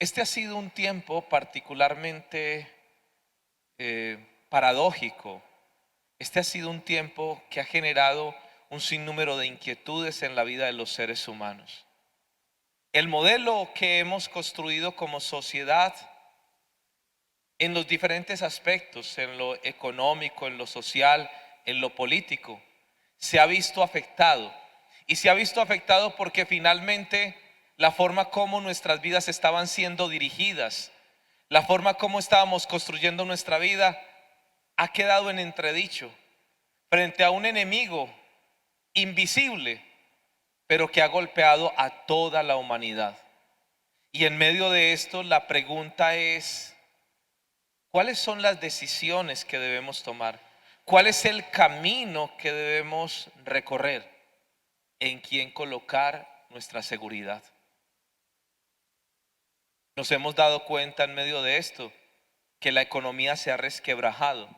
Este ha sido un tiempo particularmente paradójico. Este ha sido un tiempo que ha generado un sinnúmero de inquietudes en la vida de los seres humanos. El modelo que hemos construido como sociedad en los diferentes aspectos, en lo económico, en lo social, en lo político, se ha visto afectado. Y se ha visto afectado porque finalmente la forma como nuestras vidas estaban siendo dirigidas, la forma como estábamos construyendo nuestra vida, ha quedado en entredicho frente a un enemigo invisible, pero que ha golpeado a toda la humanidad. Y en medio de esto la pregunta es: ¿cuáles son las decisiones que debemos tomar? ¿Cuál es el camino que debemos recorrer? ¿En quién colocar nuestra seguridad? Nos hemos dado cuenta en medio de esto que la economía se ha resquebrajado.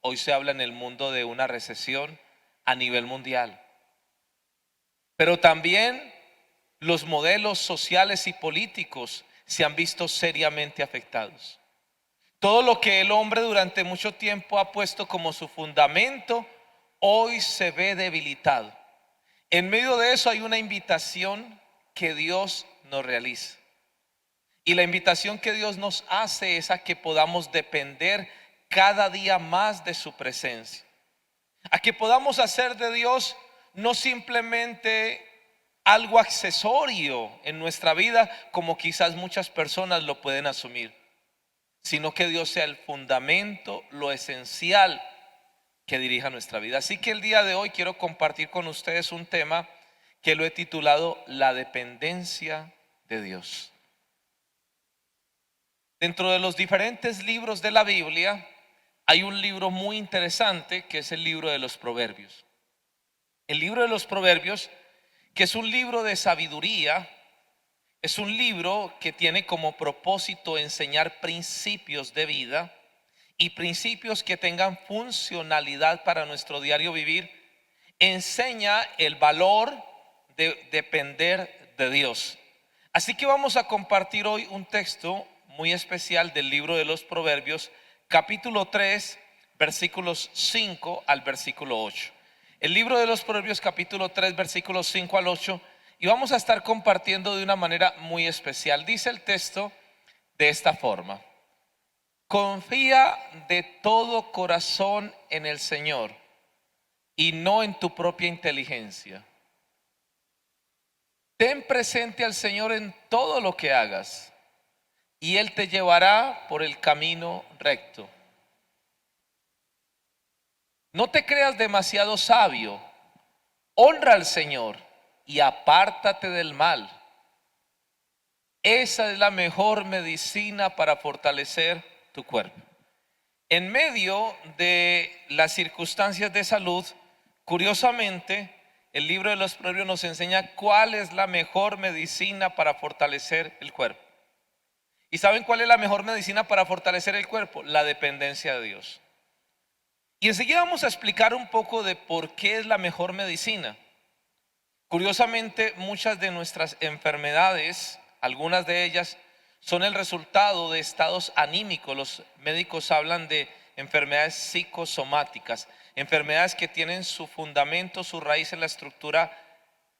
Hoy se habla en el mundo de una recesión a nivel mundial. Pero también los modelos sociales y políticos se han visto seriamente afectados. Todo lo que el hombre durante mucho tiempo ha puesto como su fundamento, hoy se ve debilitado. En medio de eso hay una invitación que Dios nos realiza. Y la invitación que Dios nos hace es a que podamos depender cada día más de su presencia. A que podamos hacer de Dios no simplemente algo accesorio en nuestra vida, como quizás muchas personas lo pueden asumir, sino que Dios sea el fundamento, lo esencial que dirija nuestra vida. Así que el día de hoy quiero compartir con ustedes un tema que lo he titulado La dependencia de Dios. Dentro de los diferentes libros de la Biblia hay un libro muy interesante que es el libro de los Proverbios. El libro de los Proverbios, que es un libro de sabiduría, es un libro que tiene como propósito enseñar principios de vida y principios que tengan funcionalidad para nuestro diario vivir. Enseña el valor de depender de Dios. Así que vamos a compartir hoy un texto muy especial del libro de los Proverbios, capítulo 3, versículos 5 al versículo 8. El libro de los Proverbios, capítulo 3, versículos 5 al 8, y vamos a estar compartiendo de una manera muy especial. Dice el texto de esta forma: confía de todo corazón en el Señor y no en tu propia inteligencia. Ten presente al Señor en todo lo que hagas y Él te llevará por el camino recto. No te creas demasiado sabio, honra al Señor y apártate del mal. Esa es la mejor medicina para fortalecer tu cuerpo. En medio de las circunstancias de salud, curiosamente, el libro de los Proverbios nos enseña cuál es la mejor medicina para fortalecer el cuerpo. ¿Y saben cuál es la mejor medicina para fortalecer el cuerpo? La dependencia de Dios. Y enseguida vamos a explicar un poco de por qué es la mejor medicina. Curiosamente, muchas de nuestras enfermedades, algunas de ellas, son el resultado de estados anímicos. Los médicos hablan de enfermedades psicosomáticas, enfermedades que tienen su fundamento, su raíz en la estructura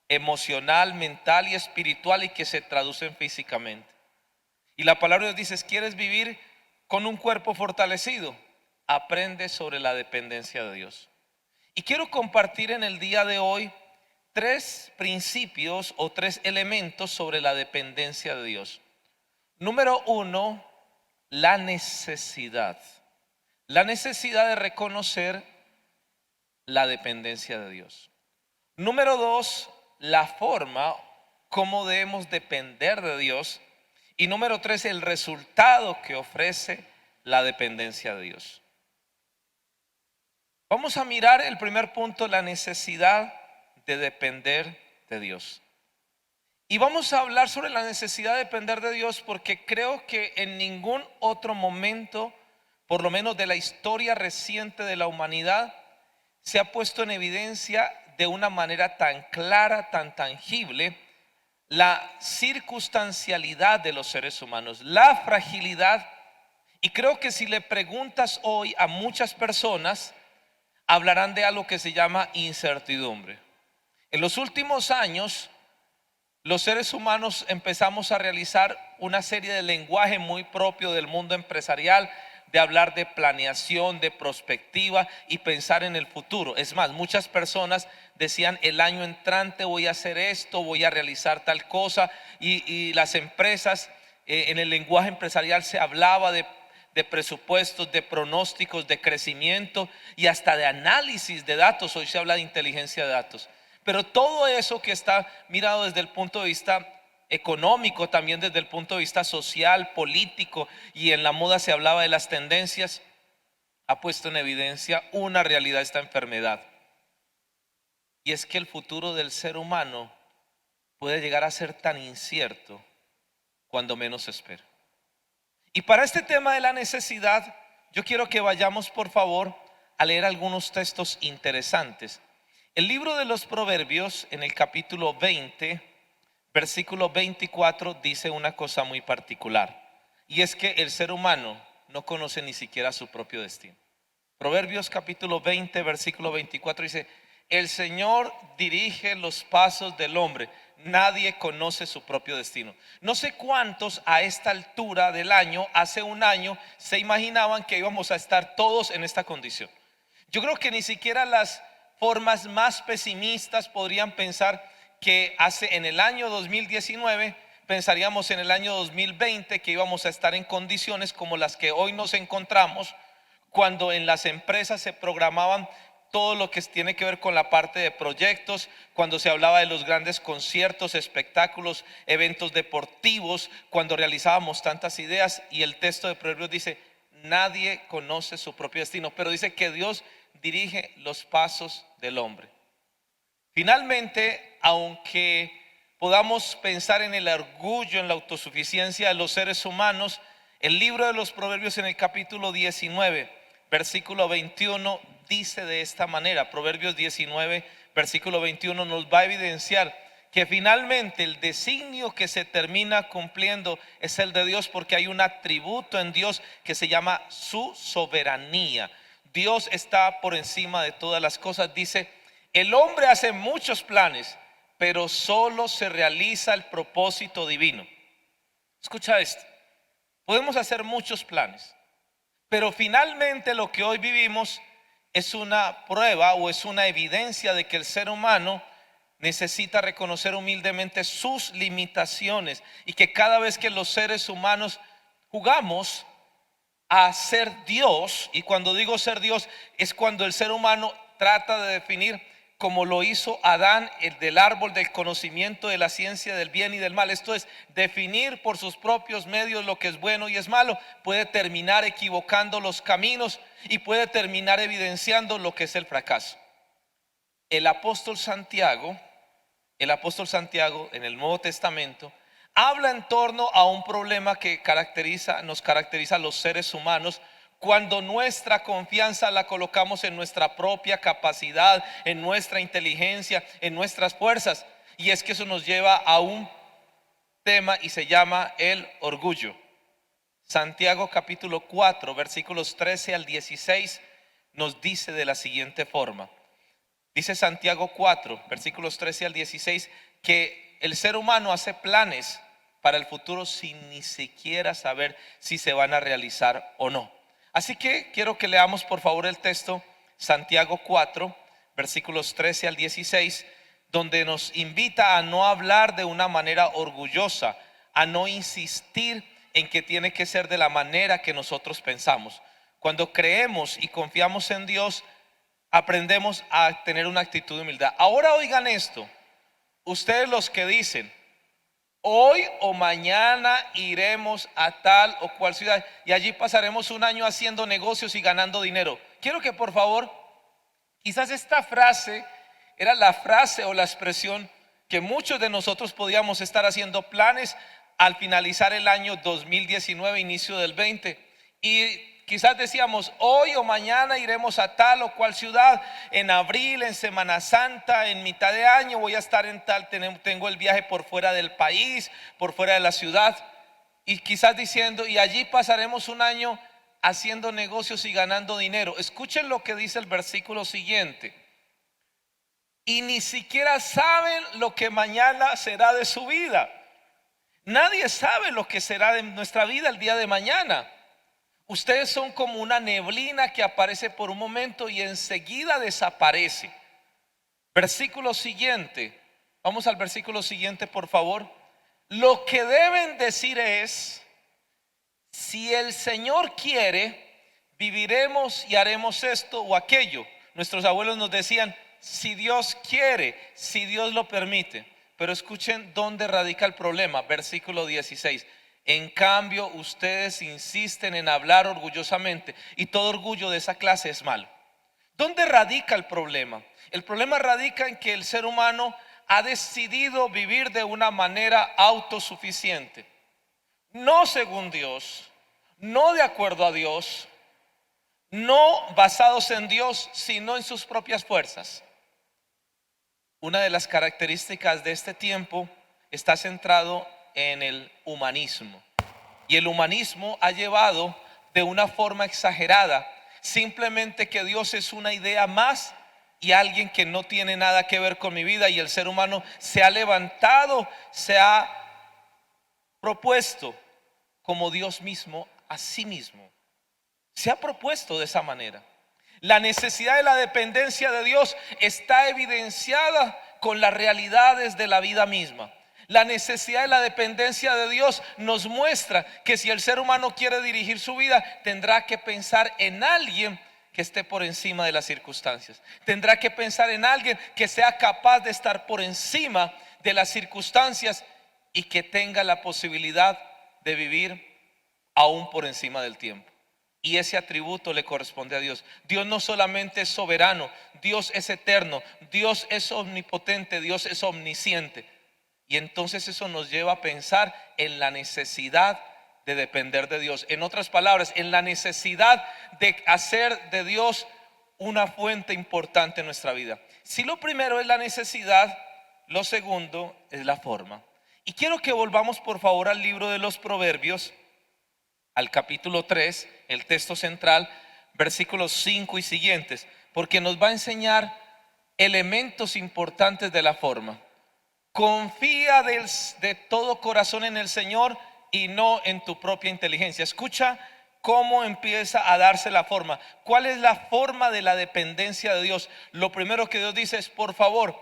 emocional, mental y espiritual y que se traducen físicamente. Y la palabra de Dios dice: ¿quieres vivir con un cuerpo fortalecido? Aprende sobre la dependencia de Dios. Y quiero compartir en el día de hoy tres principios o tres elementos sobre la dependencia de Dios. Número uno, la necesidad. La necesidad de reconocer la dependencia de Dios. Número dos, la forma como debemos depender de Dios. Y número tres, el resultado que ofrece la dependencia de Dios. Vamos a mirar el primer punto, la necesidad de depender de Dios. Y vamos a hablar sobre la necesidad de depender de Dios porque creo que en ningún otro momento, por lo menos de la historia reciente de la humanidad, se ha puesto en evidencia de una manera tan clara, tan tangible, la circunstancialidad de los seres humanos, la fragilidad. Y creo que si le preguntas hoy a muchas personas, hablarán de algo que se llama incertidumbre. En los últimos años, los seres humanos empezamos a realizar una serie de lenguaje muy propio del mundo empresarial, de hablar de planeación, de perspectiva y pensar en el futuro. Es más, muchas personas decían: el año entrante voy a hacer esto, voy a realizar tal cosa. Y las empresas, en el lenguaje empresarial se hablaba de presupuestos, de pronósticos, de crecimiento y hasta de análisis de datos. Hoy se habla de inteligencia de datos. Pero todo eso que está mirado desde el punto de vista económico, también desde el punto de vista social, político, y en la moda se hablaba de las tendencias, ha puesto en evidencia una realidad: esta enfermedad. Y es que el futuro del ser humano puede llegar a ser tan incierto cuando menos se espera. Y para este tema de la necesidad, yo quiero que vayamos, por favor, a leer algunos textos interesantes. El libro de los Proverbios, en el capítulo 20, versículo 24, dice una cosa muy particular, y es que el ser humano no conoce ni siquiera su propio destino. Proverbios capítulo 20, versículo 24 dice: el Señor dirige los pasos del hombre, nadie conoce su propio destino. No sé cuántos a esta altura del año, hace un año, se imaginaban que íbamos a estar todos en esta condición. Yo creo que ni siquiera las formas más pesimistas podrían pensar que en el año 2019 pensaríamos en el año 2020 que íbamos a estar en condiciones como las que hoy nos encontramos, cuando en las empresas se programaban todo lo que tiene que ver con la parte de proyectos, cuando se hablaba de los grandes conciertos, espectáculos, eventos deportivos, cuando realizábamos tantas ideas. Y el texto de Proverbios dice: nadie conoce su propio destino, pero dice que Dios dirige los pasos del hombre. Finalmente, aunque podamos pensar en el orgullo, en la autosuficiencia de los seres humanos, el libro de los Proverbios, en el capítulo 19, versículo 21, dice de esta manera. Proverbios 19, versículo 21 nos va a evidenciar que finalmente el designio que se termina cumpliendo es el de Dios, porque hay un atributo en Dios que se llama su soberanía. Dios está por encima de todas las cosas. Dice: el hombre hace muchos planes, pero solo se realiza el propósito divino. Escucha esto: podemos hacer muchos planes, pero finalmente lo que hoy vivimos es una prueba o es una evidencia de que el ser humano necesita reconocer humildemente sus limitaciones, y que cada vez que los seres humanos jugamos a ser Dios, y cuando digo ser Dios es cuando el ser humano trata de definir, como lo hizo Adán, el del árbol del conocimiento de la ciencia del bien y del mal, esto es, definir por sus propios medios lo que es bueno y es malo, puede terminar equivocando los caminos y puede terminar evidenciando lo que es el fracaso. El apóstol Santiago en el Nuevo Testamento habla en torno a un problema que nos caracteriza a los seres humanos cuando nuestra confianza la colocamos en nuestra propia capacidad, en nuestra inteligencia, en nuestras fuerzas. Y es que eso nos lleva a un tema y se llama el orgullo. Santiago capítulo 4, versículos 13 al 16 nos dice de la siguiente forma. Dice Santiago 4, versículos 13 al 16, que el ser humano hace planes para el futuro sin ni siquiera saber si se van a realizar o no. Así que quiero que leamos, por favor, el texto, Santiago 4, versículos 13 al 16, donde nos invita a no hablar de una manera orgullosa, a no insistir en que tiene que ser de la manera que nosotros pensamos. Cuando creemos y confiamos en Dios, aprendemos a tener una actitud de humildad. Ahora oigan esto: ustedes los que dicen: hoy o mañana iremos a tal o cual ciudad y allí pasaremos un año haciendo negocios y ganando dinero. Quiero que, por favor, quizás esta frase era la frase o la expresión que muchos de nosotros podíamos estar haciendo planes al finalizar el año 2019, inicio del 20, y quizás decíamos, hoy o mañana iremos a tal o cual ciudad, en abril, en Semana Santa, en mitad de año voy a estar en tal, tengo el viaje por fuera del país, por fuera de la ciudad, y quizás diciendo, y allí pasaremos un año haciendo negocios y ganando dinero. Escuchen lo que dice el versículo siguiente. Y ni siquiera saben lo que mañana será de su vida. Nadie sabe lo que será de nuestra vida el día de mañana. Ustedes son como una neblina que aparece por un momento y enseguida desaparece. Versículo siguiente. Vamos al versículo siguiente, por favor. Lo que deben decir es: si el Señor quiere, viviremos y haremos esto o aquello. Nuestros abuelos nos decían, si Dios quiere, si Dios lo permite. Pero escuchen dónde radica el problema. Versículo 16. En cambio, ustedes insisten en hablar orgullosamente, y todo orgullo de esa clase es malo. ¿Dónde radica el problema? El problema radica en que el ser humano ha decidido vivir de una manera autosuficiente, no según Dios, no de acuerdo a Dios, no basados en Dios, sino en sus propias fuerzas. Una de las características de este tiempo está centrado en el humanismo. Y el humanismo ha llevado de una forma exagerada simplemente que Dios es una idea más y alguien que no tiene nada que ver con mi vida, y el ser humano se ha levantado, se ha propuesto como Dios mismo a sí mismo. Se ha propuesto de esa manera. La necesidad de la dependencia de Dios está evidenciada con las realidades de la vida misma. La necesidad de la dependencia de Dios nos muestra que si el ser humano quiere dirigir su vida, tendrá que pensar en alguien que esté por encima de las circunstancias. Tendrá que pensar en alguien que sea capaz de estar por encima de las circunstancias y que tenga la posibilidad de vivir aún por encima del tiempo. Y ese atributo le corresponde a Dios. Dios no solamente es soberano, Dios es eterno, Dios es omnipotente, Dios es omnisciente. Y entonces eso nos lleva a pensar en la necesidad de depender de Dios. En otras palabras, en la necesidad de hacer de Dios una fuente importante en nuestra vida. Si lo primero es la necesidad, lo segundo es la forma. Y quiero que volvamos por favor al libro de los Proverbios, al capítulo 3, el texto central, versículos 5 y siguientes, porque nos va a enseñar elementos importantes de la forma. Confía de todo corazón en el Señor y no en tu propia inteligencia. Escucha cómo empieza a darse la forma. ¿Cuál es la forma de la dependencia de Dios? Lo primero que Dios dice es: por favor,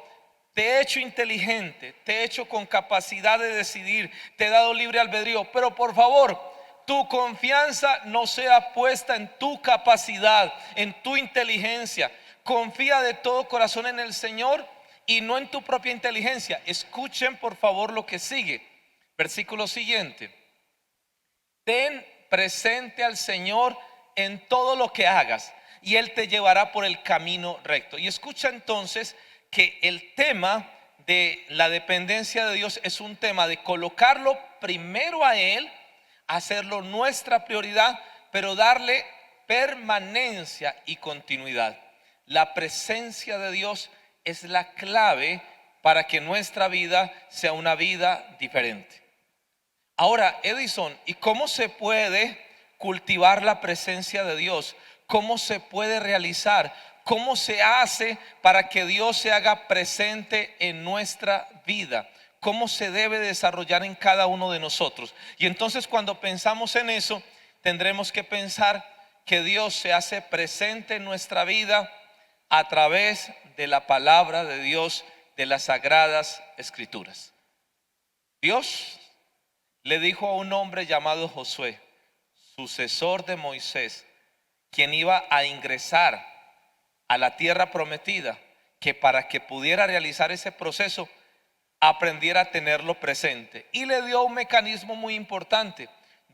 te he hecho inteligente, te he hecho con capacidad de decidir, te he dado libre albedrío, pero por favor, tu confianza no sea puesta en tu capacidad, en tu inteligencia. Confía de todo corazón en el Señor y no en tu propia inteligencia. Escuchen por favor lo que sigue. Versículo siguiente. Ten presente al Señor en todo lo que hagas y Él te llevará por el camino recto. Y escucha entonces que el tema de la dependencia de Dios es un tema de colocarlo primero a Él, hacerlo nuestra prioridad, pero darle permanencia y continuidad. La presencia de Dios es la clave para que nuestra vida sea una vida diferente. Ahora, Edison, ¿y cómo se puede cultivar la presencia de Dios? ¿Cómo se puede realizar? ¿Cómo se hace para que Dios se haga presente en nuestra vida? ¿Cómo se debe desarrollar en cada uno de nosotros? Y entonces cuando pensamos en eso, tendremos que pensar que Dios se hace presente en nuestra vida a través de la palabra de Dios, de las sagradas escrituras. Dios le dijo a un hombre llamado Josué, sucesor de Moisés, quien iba a ingresar a la tierra prometida, que para que pudiera realizar ese proceso, aprendiera a tenerlo presente. Y le dio un mecanismo muy importante.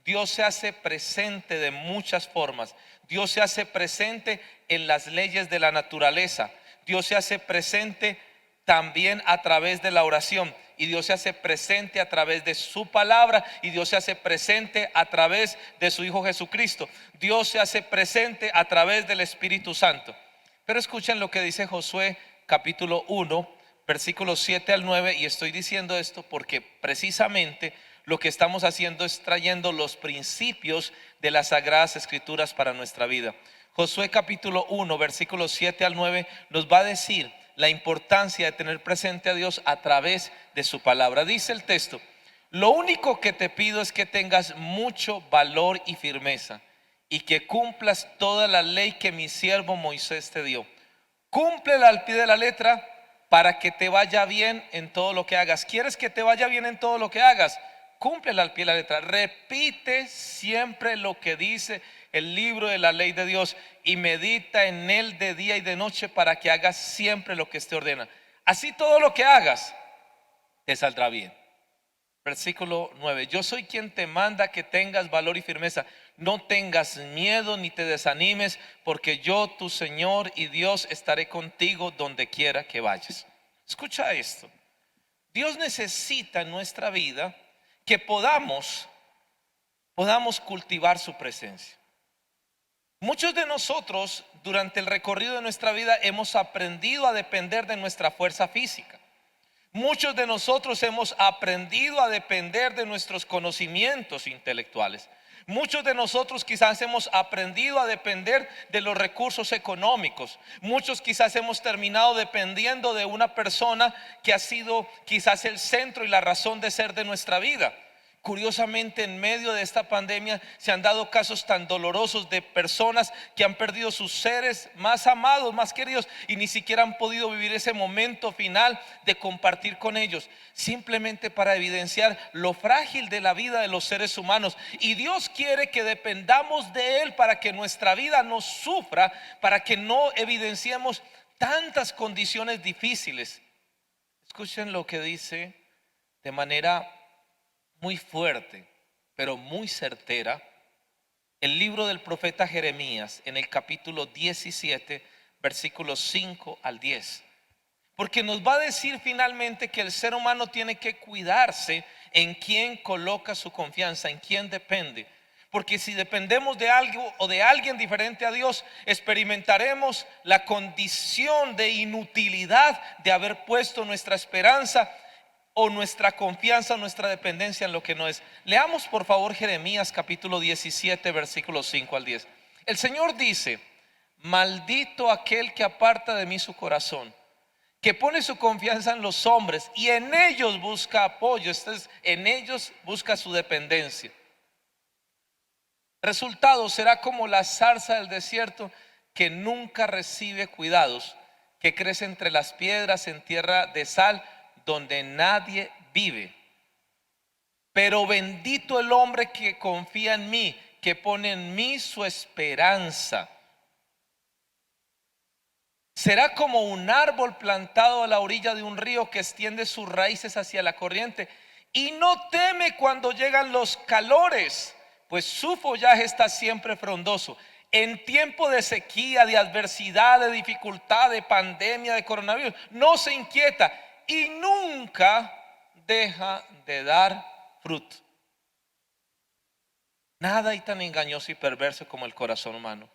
Dios se hace presente de muchas formas. Dios se hace presente en las leyes de la naturaleza. Dios se hace presente también a través de la oración. Y Dios se hace presente a través de su palabra, y Dios se hace presente a través de su Hijo Jesucristo. Dios se hace presente a través del Espíritu Santo. Pero escuchen lo que dice Josué capítulo 1, versículos 7 al 9, y estoy diciendo esto porque precisamente lo que estamos haciendo es trayendo los principios de las Sagradas Escrituras para nuestra vida. Josué capítulo 1, versículos 7 al 9 nos va a decir la importancia de tener presente a Dios a través de su palabra. Dice el texto: lo único que te pido es que tengas mucho valor y firmeza, y que cumplas toda la ley que mi siervo Moisés te dio. Cúmplela al pie de la letra para que te vaya bien en todo lo que hagas. ¿Quieres que te vaya bien en todo lo que hagas? Cúmplela al pie de la letra. Repite siempre lo que dice el libro de la ley de Dios y medita en él de día y de noche para que hagas siempre lo que te ordena. Así todo lo que hagas te saldrá bien. Versículo 9: yo soy quien te manda que tengas valor y firmeza. No tengas miedo ni te desanimes, porque yo, tu Señor y Dios, estaré contigo donde quiera que vayas. Escucha esto. Dios necesita en nuestra vida que podamos cultivar su presencia. Muchos de nosotros durante el recorrido de nuestra vida hemos aprendido a depender de nuestra fuerza física. Muchos de nosotros hemos aprendido a depender de nuestros conocimientos intelectuales. Muchos de nosotros quizás hemos aprendido a depender de los recursos económicos. Muchos quizás hemos terminado dependiendo de una persona que ha sido quizás el centro y la razón de ser de nuestra vida. Curiosamente, en medio de esta pandemia se han dado casos tan dolorosos de personas que han perdido sus seres más amados, más queridos, y ni siquiera han podido vivir ese momento final de compartir con ellos, simplemente para evidenciar lo frágil de la vida de los seres humanos. Y Dios quiere que dependamos de Él para que nuestra vida no sufra, para que no evidenciemos tantas condiciones difíciles. Escuchen lo que dice de manera muy fuerte, pero muy certera, el libro del profeta Jeremías en el capítulo 17, versículos 5 al 10. Porque nos va a decir finalmente que el ser humano tiene que cuidarse en quién coloca su confianza, en quién depende. Porque si dependemos de algo o de alguien diferente a Dios, experimentaremos la condición de inutilidad de haber puesto nuestra esperanza o nuestra confianza, nuestra dependencia en lo que no es. Leamos por favor Jeremías capítulo 17, versículos 5 al 10. El Señor dice: maldito aquel que aparta de mí su corazón, que pone su confianza en los hombres y en ellos busca apoyo, en ellos busca su dependencia. Resultado: será como la zarza del desierto que nunca recibe cuidados, que crece entre las piedras en tierra de sal, donde nadie vive. Pero bendito el hombre que confía en mí, que pone en mí su esperanza. Será como un árbol plantado a la orilla de un río que extiende sus raíces hacia la corriente y no teme cuando llegan los calores, pues su follaje está siempre frondoso. En tiempo de sequía, de adversidad, de dificultad, de pandemia, de coronavirus, no se inquieta y nunca deja de dar fruto. Nada hay tan engañoso y perverso como el corazón humano.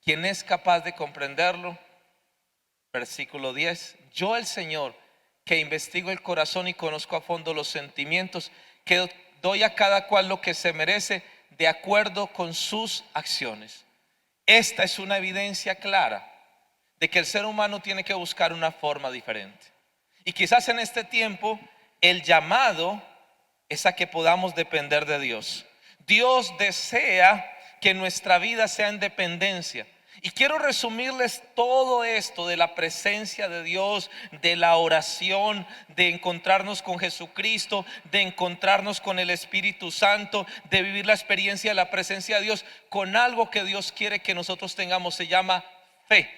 ¿Quién es capaz de comprenderlo? Versículo 10: yo, el Señor, que investigo el corazón y conozco a fondo los sentimientos, que doy a cada cual lo que se merece de acuerdo con sus acciones. Esta es una evidencia clara de que el ser humano tiene que buscar una forma diferente. Y quizás en este tiempo el llamado es a que podamos depender de Dios. Dios desea que nuestra vida sea en dependencia. Y quiero resumirles todo esto de la presencia de Dios, de la oración, de encontrarnos con Jesucristo, de encontrarnos con el Espíritu Santo, de vivir la experiencia de la presencia de Dios con algo que Dios quiere que nosotros tengamos. Se llama fe.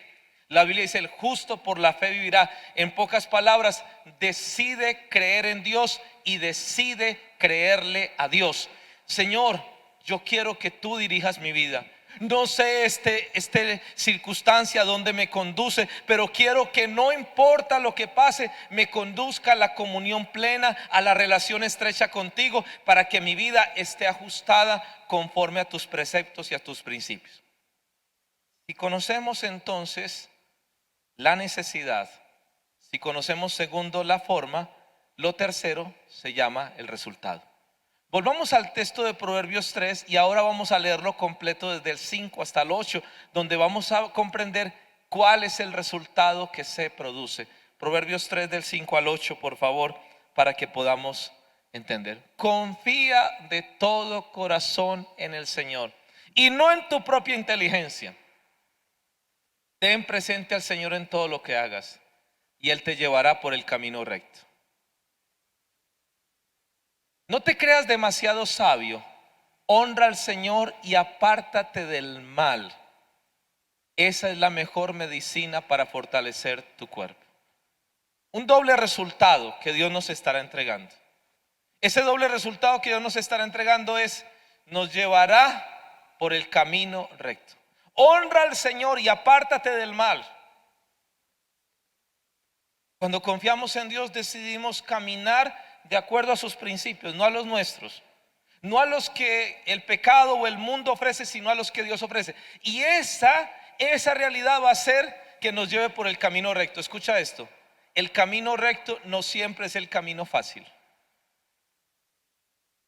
La Biblia dice: el justo por la fe vivirá. En pocas palabras, decide creer en Dios y decide creerle a Dios. Señor, yo quiero que tú dirijas mi vida. No sé este circunstancia donde me conduce, pero quiero que no importa lo que pase, me conduzca a la comunión plena, a la relación estrecha contigo, para que mi vida esté ajustada conforme a tus preceptos y a tus principios. Si conocemos entonces la necesidad, si conocemos segundo la forma, lo tercero se llama el resultado. Volvamos al texto de Proverbios 3 y ahora vamos a leerlo completo desde el 5 hasta el 8, donde vamos a comprender cuál es el resultado que se produce. Proverbios 3 del 5 al 8, por favor, para que podamos entender. Confía de todo corazón en el Señor y no en tu propia inteligencia. Ten presente al Señor en todo lo que hagas y Él te llevará por el camino recto. No te creas demasiado sabio, honra al Señor y apártate del mal. Esa es la mejor medicina para fortalecer tu cuerpo. Un doble resultado que Dios nos estará entregando. Ese doble resultado que Dios nos estará entregando nos llevará por el camino recto. Honra al Señor y apártate del mal. Cuando confiamos en Dios decidimos caminar de acuerdo a sus principios, no a los nuestros, no a los que el pecado o el mundo ofrece, sino a los que Dios ofrece. Y esa realidad va a hacer que nos lleve por el camino recto. Escucha esto: el camino recto no siempre es el camino fácil.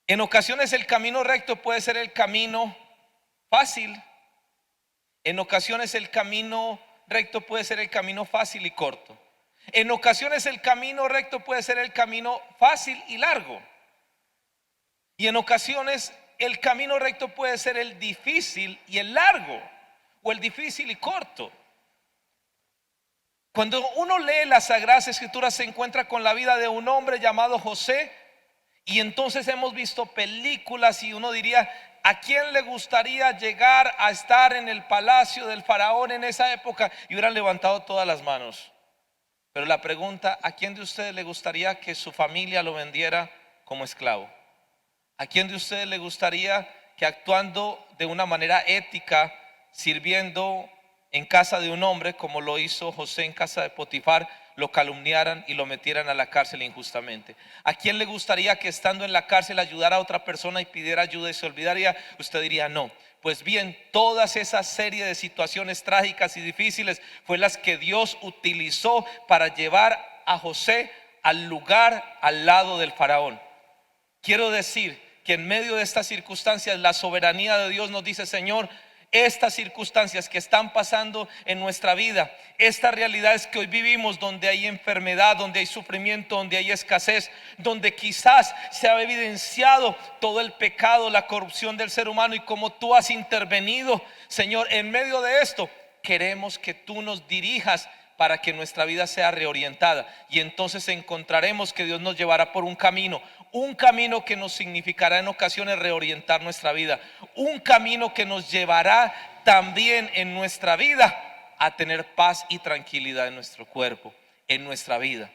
En ocasiones el camino recto puede ser el camino fácil. En ocasiones el camino recto puede ser el camino fácil y corto. En ocasiones el camino recto puede ser el camino fácil y largo. Y en ocasiones el camino recto puede ser el difícil y el largo, o el difícil y corto. Cuando uno lee las Sagradas Escrituras se encuentra con la vida de un hombre llamado José. Y entonces hemos visto películas y uno diría: ¿a quién le gustaría llegar a estar en el palacio del faraón en esa época? Y hubieran levantado todas las manos. Pero la pregunta: ¿a quién de ustedes le gustaría que su familia lo vendiera como esclavo? ¿A quién de ustedes le gustaría que, actuando de una manera ética, sirviendo en casa de un hombre como lo hizo José en casa de Potifar, lo calumniaran y lo metieran a la cárcel injustamente? ¿A quién le gustaría que, estando en la cárcel, ayudara a otra persona y pidiera ayuda y se olvidaría? Usted diría: no. Pues bien, todas esas serie de situaciones trágicas y difíciles fue las que Dios utilizó para llevar a José al lugar al lado del faraón. Quiero decir que en medio de estas circunstancias la soberanía de Dios nos dice: Señor, estas circunstancias que están pasando en nuestra vida, estas realidades que hoy vivimos, donde hay enfermedad, donde hay sufrimiento, donde hay escasez, donde quizás se ha evidenciado todo el pecado, la corrupción del ser humano, y como tú has intervenido, Señor, en medio de esto queremos que tú nos dirijas para que nuestra vida sea reorientada. Y entonces encontraremos que Dios nos llevará por un camino que nos significará en ocasiones reorientar nuestra vida, un camino que nos llevará también en nuestra vida a tener paz y tranquilidad en nuestro cuerpo, en nuestra vida,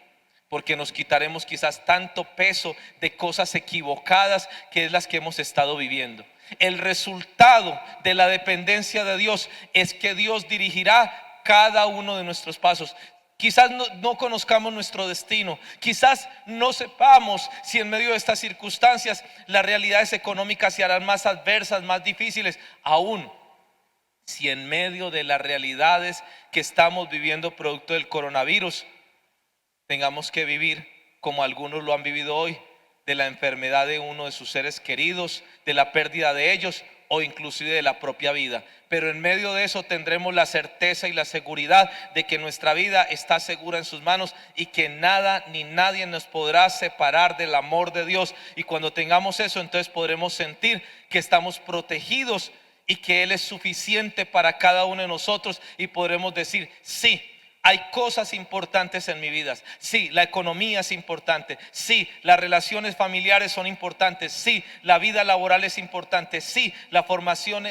porque nos quitaremos quizás tanto peso de cosas equivocadas que es las que hemos estado viviendo. El resultado de la dependencia de Dios es que Dios dirigirá cada uno de nuestros pasos. Quizás no conozcamos nuestro destino, quizás no sepamos si en medio de estas circunstancias las realidades económicas se harán más adversas, más difíciles. Aún si en medio de las realidades que estamos viviendo producto del coronavirus tengamos que vivir como algunos lo han vivido hoy, de la enfermedad de uno de sus seres queridos, de la pérdida de ellos o inclusive de la propia vida. Pero en medio de eso tendremos la certeza y la seguridad de que nuestra vida está segura en sus manos y que nada ni nadie nos podrá separar del amor de Dios. Y cuando tengamos eso, entonces podremos sentir que estamos protegidos y que Él es suficiente para cada uno de nosotros, y podremos decir: sí, hay cosas importantes en mi vida. Sí, la economía es importante. Sí, las relaciones familiares son importantes. Sí, la vida laboral es importante. Sí, la formación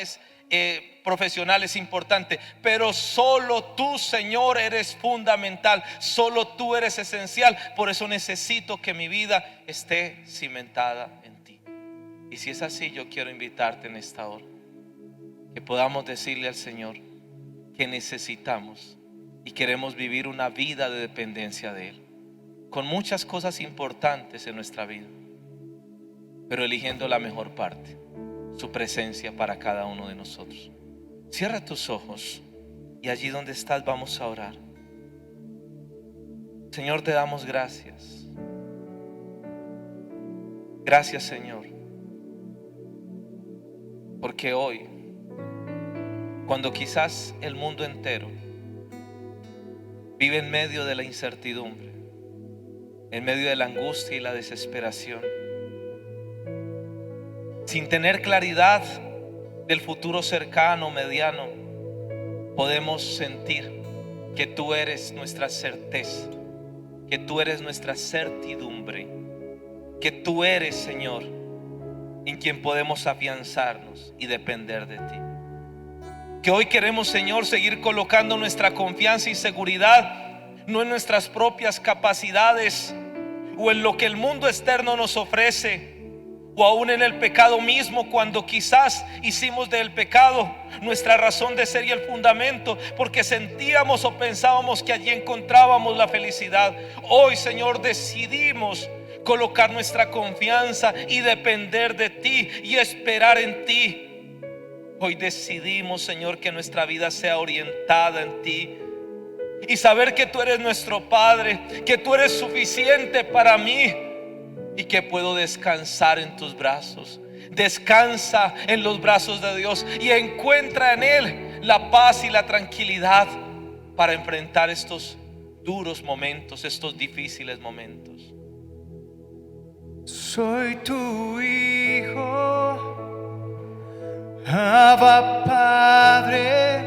profesional es importante. Pero solo tú, Señor, eres fundamental. Solo tú eres esencial. Por eso necesito que mi vida esté cimentada en ti. Y si es así, yo quiero invitarte en esta hora que podamos decirle al Señor que necesitamos y queremos vivir una vida de dependencia de Él, con muchas cosas importantes en nuestra vida, pero eligiendo la mejor parte, su presencia para cada uno de nosotros. Cierra tus ojos y allí donde estás vamos a orar. Señor, te damos gracias. Gracias, Señor, porque hoy, cuando quizás el mundo entero vive en medio de la incertidumbre, en medio de la angustia y la desesperación, sin tener claridad del futuro cercano, mediano, podemos sentir que tú eres nuestra certeza, que tú eres nuestra certidumbre, que tú eres, Señor, en quien podemos afianzarnos y depender de ti. Que hoy queremos, Señor, seguir colocando nuestra confianza y seguridad no en nuestras propias capacidades o en lo que el mundo externo nos ofrece, o aún en el pecado mismo, cuando quizás hicimos del pecado nuestra razón de ser y el fundamento, porque sentíamos o pensábamos que allí encontrábamos la felicidad. Hoy, Señor, decidimos colocar nuestra confianza y depender de ti y esperar en ti. Hoy decidimos, Señor, que nuestra vida sea orientada en ti y saber que tú eres nuestro Padre, que tú eres suficiente para mí y que puedo descansar en tus brazos. Descansa en los brazos de Dios y encuentra en Él la paz y la tranquilidad para enfrentar estos duros momentos, estos difíciles momentos. Soy tu hijo, Abba Padre,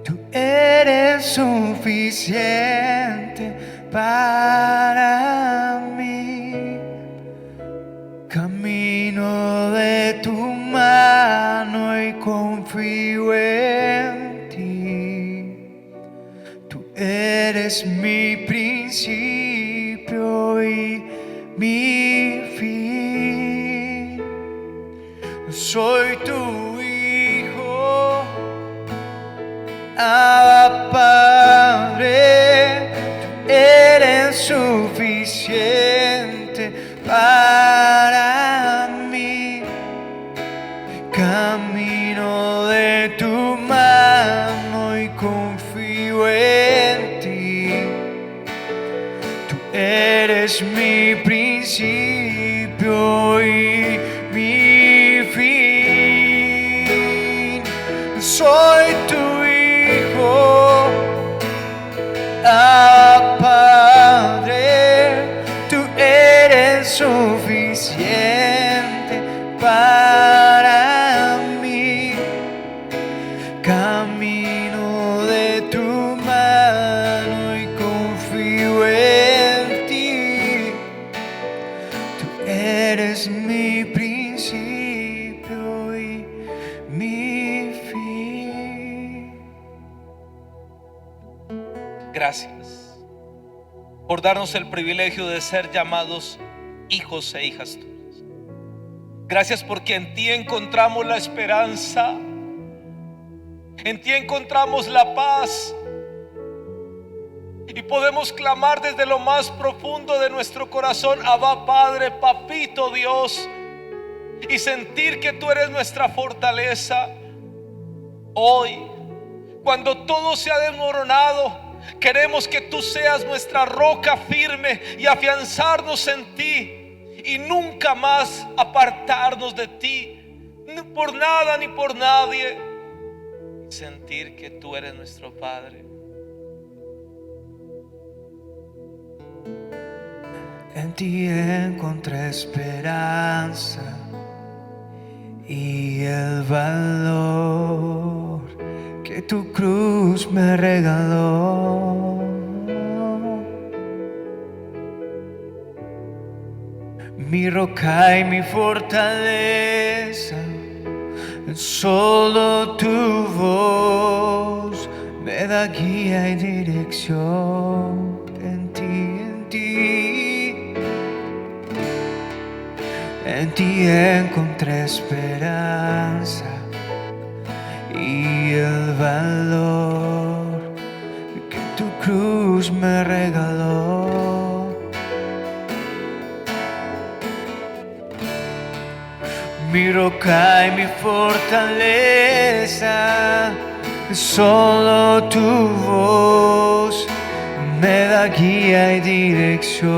tú eres suficiente para mí. Camino de tu mano y confío en ti. Tú eres mi principio y mi fin. Soy tu hijo, Abba Padre, tú eres suficiente para mí. Camino de tu mano y confío en ti. Tú eres mi principio y mi fin. Soy tu hijo, Abba Padre, tú eres suficiente para mí. Camino de tu mano y confío en ti. Tú eres mi principio y mi fin. Gracias por darnos el privilegio de ser llamados hijos e hijas tuyas. Gracias porque en ti encontramos la esperanza, en ti encontramos la paz y podemos clamar desde lo más profundo de nuestro corazón: Abba Padre, Papito Dios, y sentir que tú eres nuestra fortaleza. Hoy, cuando todo se ha desmoronado, queremos que tú seas nuestra roca firme y afianzarnos en ti y nunca más apartarnos de ti, ni por nada ni por nadie. Sentir que tú eres nuestro Padre. En ti encontré esperanza y el valor que tu cruz me regaló. Mi roca y mi fortaleza, solo tu voz me da guía y dirección. En ti encontré esperanza y el valor que tu cruz me regaló. Mi roca y mi fortaleza, solo tu voz me da guía y dirección,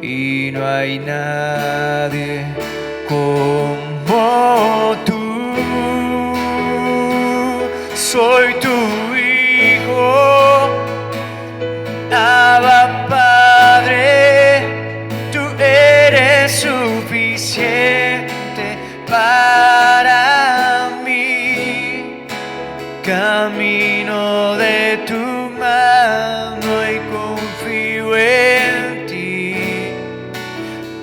y no hay nadie como tú. Soy tu hijo, Abba Padre, tú eres suficiente para mí. Camino de tu mano y confío en ti.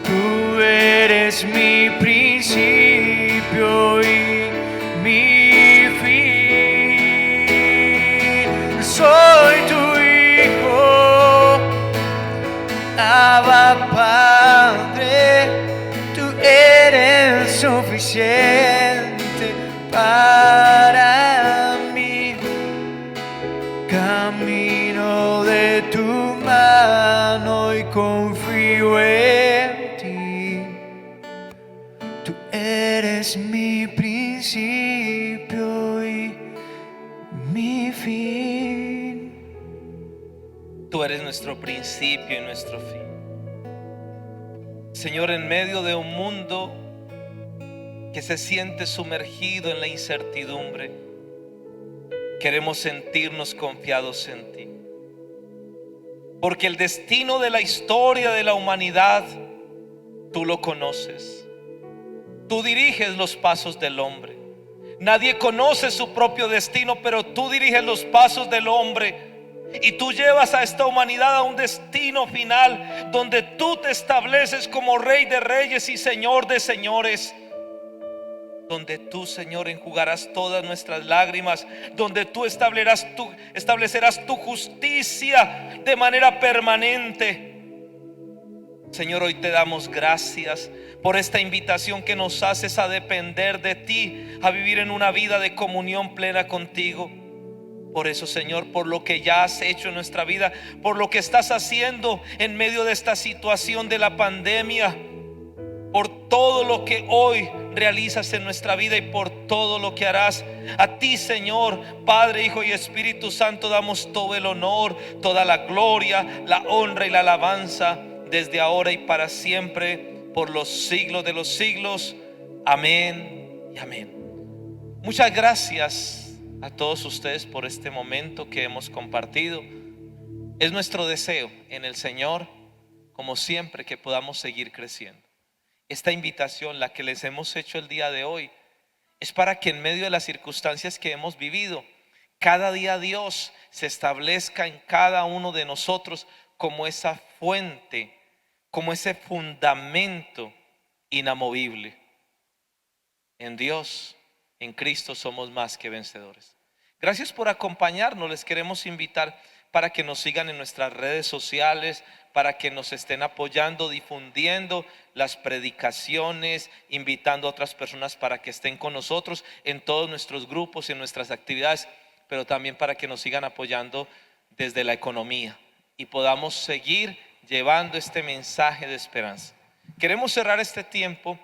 Tú eres mi principio y mi fin. Soy tu hijo, Abba Padre, tú eres suficiente para mí. Camino de tu mano y confío en ti. Tú eres mi principio y mi fin. Tú eres nuestro principio y nuestro fin. Señor, en medio de un mundo que se siente sumergido en la incertidumbre, queremos sentirnos confiados en ti. Porque el destino de la historia de la humanidad, tú lo conoces. Tú diriges los pasos del hombre. Nadie conoce su propio destino, pero tú diriges los pasos del hombre. Y tú llevas a esta humanidad a un destino final donde tú te estableces como Rey de Reyes y Señor de Señores. Donde tú, Señor, enjugarás todas nuestras lágrimas, donde tú establecerás tu justicia de manera permanente. Señor, hoy te damos gracias por esta invitación que nos haces a depender de ti, a vivir en una vida de comunión plena contigo. Por eso, Señor, por lo que ya has hecho en nuestra vida, por lo que estás haciendo en medio de esta situación de la pandemia, por todo lo que hoy realizas en nuestra vida y por todo lo que harás. A ti, Señor, Padre, Hijo y Espíritu Santo, damos todo el honor, toda la gloria, la honra y la alabanza desde ahora y para siempre, por los siglos de los siglos. Amén y amén. Muchas gracias a todos ustedes por este momento que hemos compartido. Es nuestro deseo en el Señor, como siempre, que podamos seguir creciendo. Esta invitación, la que les hemos hecho el día de hoy, es para que en medio de las circunstancias que hemos vivido, cada día Dios se establezca en cada uno de nosotros como esa fuente, como ese fundamento inamovible. En Dios, en Cristo, somos más que vencedores. Gracias por acompañarnos. Les queremos invitar para que nos sigan en nuestras redes sociales, para que nos estén apoyando, difundiendo las predicaciones, invitando a otras personas para que estén con nosotros en todos nuestros grupos, en nuestras actividades, pero también para que nos sigan apoyando desde la economía y podamos seguir llevando este mensaje de esperanza. Queremos cerrar este tiempo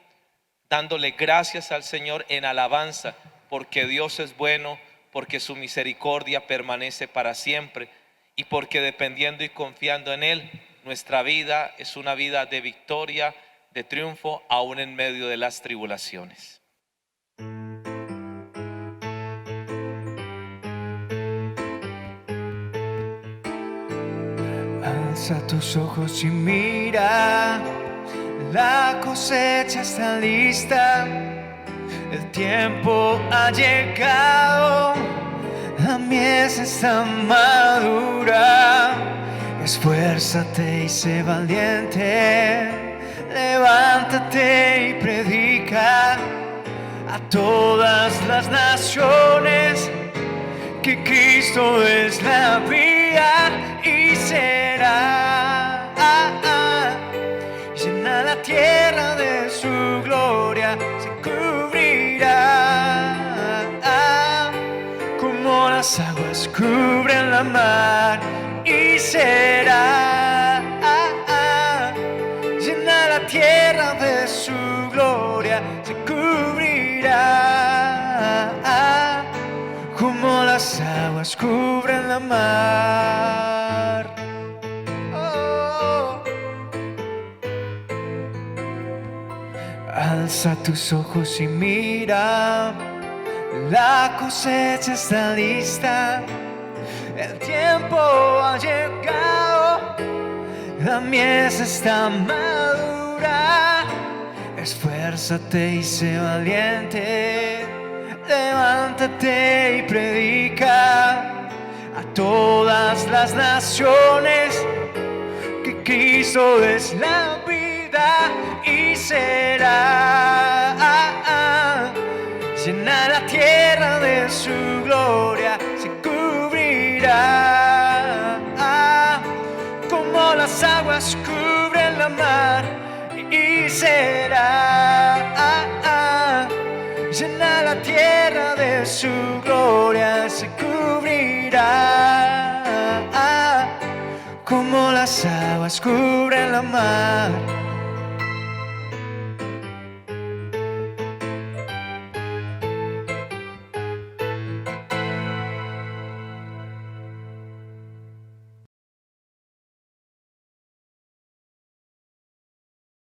dándole gracias al Señor en alabanza, porque Dios es bueno, porque su misericordia permanece para siempre y porque dependiendo y confiando en Él, nuestra vida es una vida de victoria, de triunfo, aún en medio de las tribulaciones. Alza tus ojos y mira, la cosecha está lista, el tiempo ha llegado, la mies está madura. Esfuérzate y sé valiente, levántate y predica a todas las naciones que Cristo es la vía y será llena la tierra de su gloria, se cubrirá las aguas cubren la mar, y será llena la tierra de su gloria, se cubrirá como las aguas cubren la mar. Oh. Alza tus ojos y mira, la cosecha está lista, el tiempo ha llegado, la mies está madura. Esfuérzate y sé valiente, levántate y predica a todas las naciones que Cristo es la vida, y será llena la tierra de su gloria, se cubrirá como las aguas cubren la mar, y será llena la tierra de su gloria, se cubrirá como las aguas cubren la mar.